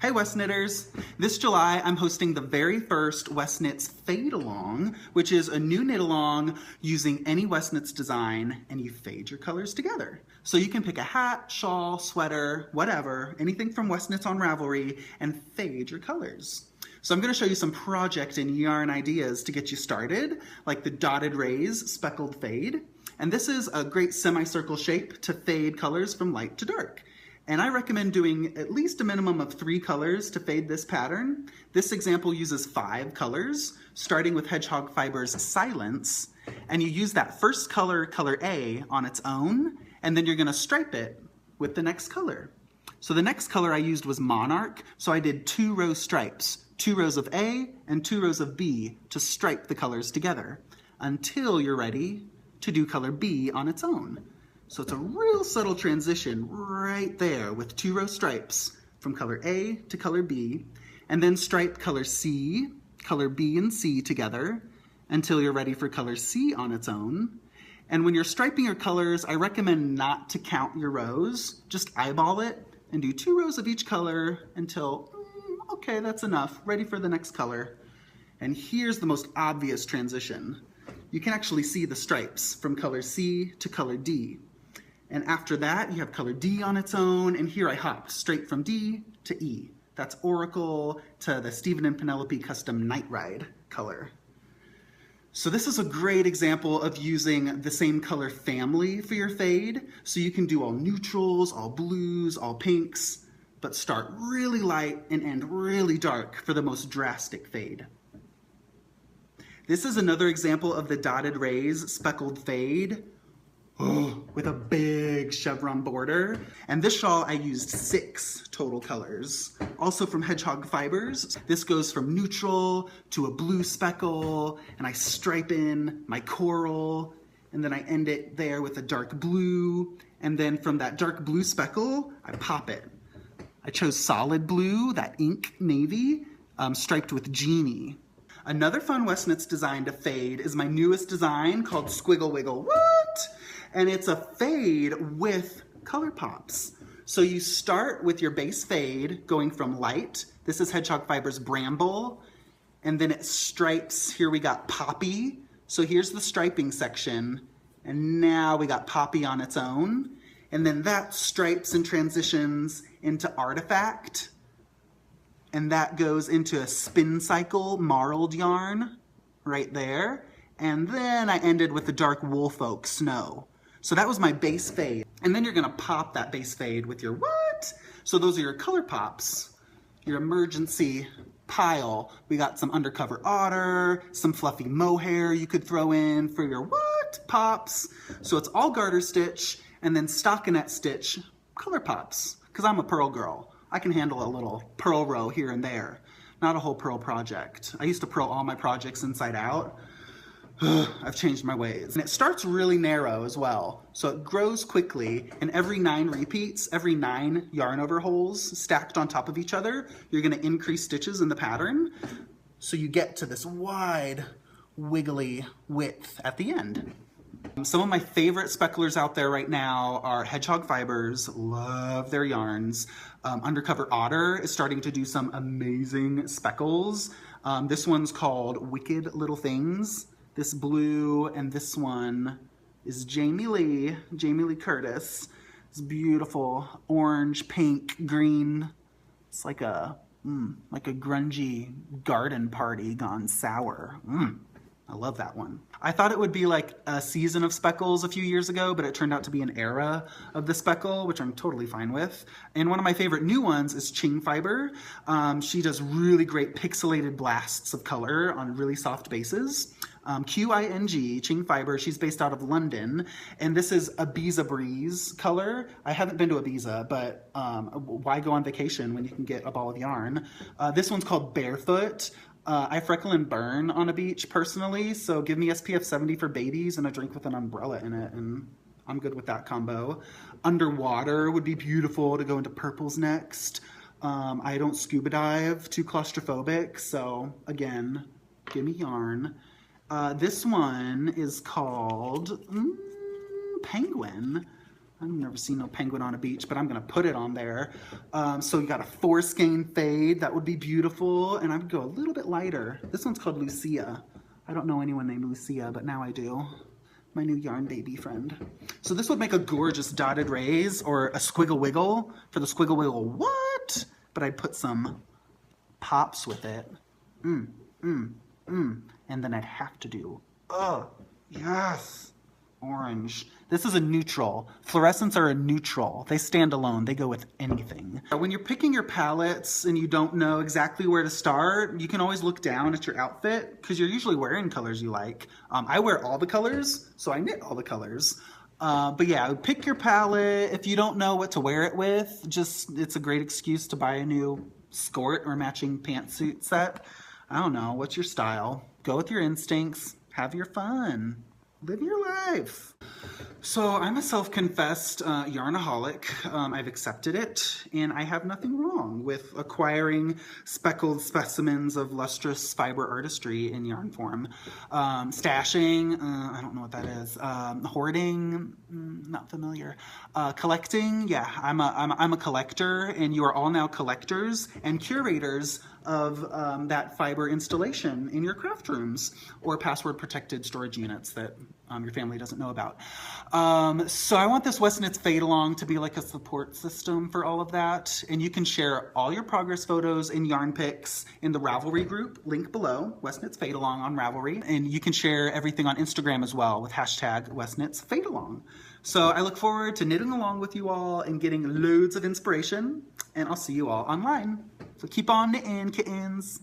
Hey Westknitters! This July I'm hosting the very first Westknits Fade Along, which is a new knit along using any Westknits design, and you fade your colors together. So you can pick a hat, shawl, sweater, whatever, anything from Westknits on Ravelry, and fade your colors. So I'm going to show you some project and yarn ideas to get you started, like the dotted rays speckled fade. And this is a great semicircle shape to fade colors from light to dark. And I recommend doing at least a minimum of 3 colors to fade this pattern. This example uses 5 colors, starting with Hedgehog Fiber's Silence, and you use that first color, color A, on its own, and then you're gonna stripe it with the next color. So the next color I used was Monarch, so I did 2 row stripes, 2 rows of A and 2 rows of B to stripe the colors together, until you're ready to do color B on its own. So it's a real subtle transition right there with 2 row stripes from color A to color B, and then stripe color C, color B and C together until you're ready for color C on its own. And when you're striping your colors, I recommend not to count your rows, just eyeball it and do 2 rows of each color until, okay, that's enough, ready for the next color. And here's the most obvious transition. You can actually see the stripes from color C to color D. And after that, you have color D on its own, and here I hopped straight from D to E. That's Oracle to the Stephen and Penelope custom Night Ride color. So this is a great example of using the same color family for your fade. So you can do all neutrals, all blues, all pinks, but start really light and end really dark for the most drastic fade. This is another example of the dotted rays speckled fade. With a big chevron border. And this shawl I used 6 total colors, also from Hedgehog Fibers. This goes from neutral to a blue speckle, and I stripe in my coral, and then I end it there with a dark blue, and then from that dark blue speckle, I pop it. I chose solid blue, that ink navy, striped with Genie. Another fun Westknits design to fade is my newest design called Squiggle Wiggle. What? And it's a fade with color pops. So you start with your base fade going from light. This is Hedgehog Fiber's Bramble. And then it stripes. Here we got Poppy. So here's the striping section. And now we got Poppy on its own. And then that stripes and transitions into Artifact. And that goes into a spin cycle marled yarn right there. And then I ended with the dark Woolfolk Snow. So that was my base fade. And then you're gonna pop that base fade with your what? So those are your color pops, your emergency pile. We got some undercover otter, some fluffy mohair you could throw in for your what pops. So it's all garter stitch and then stockinette stitch color pops, because I'm a purl girl. I can handle a little purl row here and there, not a whole purl project. I used to purl all my projects inside out. I've changed my ways. And it starts really narrow as well, so it grows quickly, and every 9 repeats, every 9 yarn over holes stacked on top of each other, you're gonna increase stitches in the pattern, so you get to this wide, wiggly width at the end. Some of my favorite specklers out there right now are Hedgehog Fibers, love their yarns. Undercover Otter is starting to do some amazing speckles. This one's called Wicked Little Things. This blue, and this one is Jamie Lee Curtis. It's beautiful, orange, pink, green. It's like a grungy garden party gone sour. I love that one. I thought it would be like a season of speckles a few years ago, but it turned out to be an era of the speckle, which I'm totally fine with. And one of my favorite new ones is Ching Fiber. She does really great pixelated blasts of color on really soft bases. Q-I-N-G, Ching Fiber, she's based out of London, and this is Ibiza Breeze color. I haven't been to Ibiza, but why go on vacation when you can get a ball of yarn? This one's called Barefoot. I freckle and burn on a beach personally, so give me SPF 70 for babies and a drink with an umbrella in it, and I'm good with that combo. Underwater would be beautiful to go into purples next. I don't scuba dive, too claustrophobic, so again, give me yarn. This one is called Penguin. I've never seen no penguin on a beach, but I'm gonna put it on there. So you got a foreskin fade, that would be beautiful. And I would go a little bit lighter. This one's called Lucia. I don't know anyone named Lucia, but now I do. My new yarn baby friend. So this would make a gorgeous dotted raise or a squiggle wiggle. For the squiggle wiggle, what? But I'd put some pops with it. And then I'd have to do, oh, yes, orange. This is a neutral. Fluorescents are a neutral. They stand alone. They go with anything. When you're picking your palettes and you don't know exactly where to start, you can always look down at your outfit because you're usually wearing colors you like. I wear all the colors, so I knit all the colors. But yeah, pick your palette. If you don't know what to wear it with, it's a great excuse to buy a new skirt or matching pantsuit set. I don't know, what's your style? Go with your instincts, have your fun, live your life. So I'm a self-confessed yarnaholic. I've accepted it, and I have nothing wrong with acquiring speckled specimens of lustrous fiber artistry in yarn form. Stashing, I don't know what that is. Hoarding, not familiar. Collecting, yeah, I'm a collector, and you are all now collectors and curators of that fiber installation in your craft rooms or password protected storage units that your family doesn't know about. So I want this Westknits Fade Along to be like a support system for all of that. And you can share all your progress photos and yarn pics in the Ravelry group, link below, Westknits Fade Along on Ravelry. And you can share everything on Instagram as well with hashtag Westknits Fade Along. So I look forward to knitting along with you all and getting loads of inspiration. And I'll see you all online. So keep on knitting, kittens.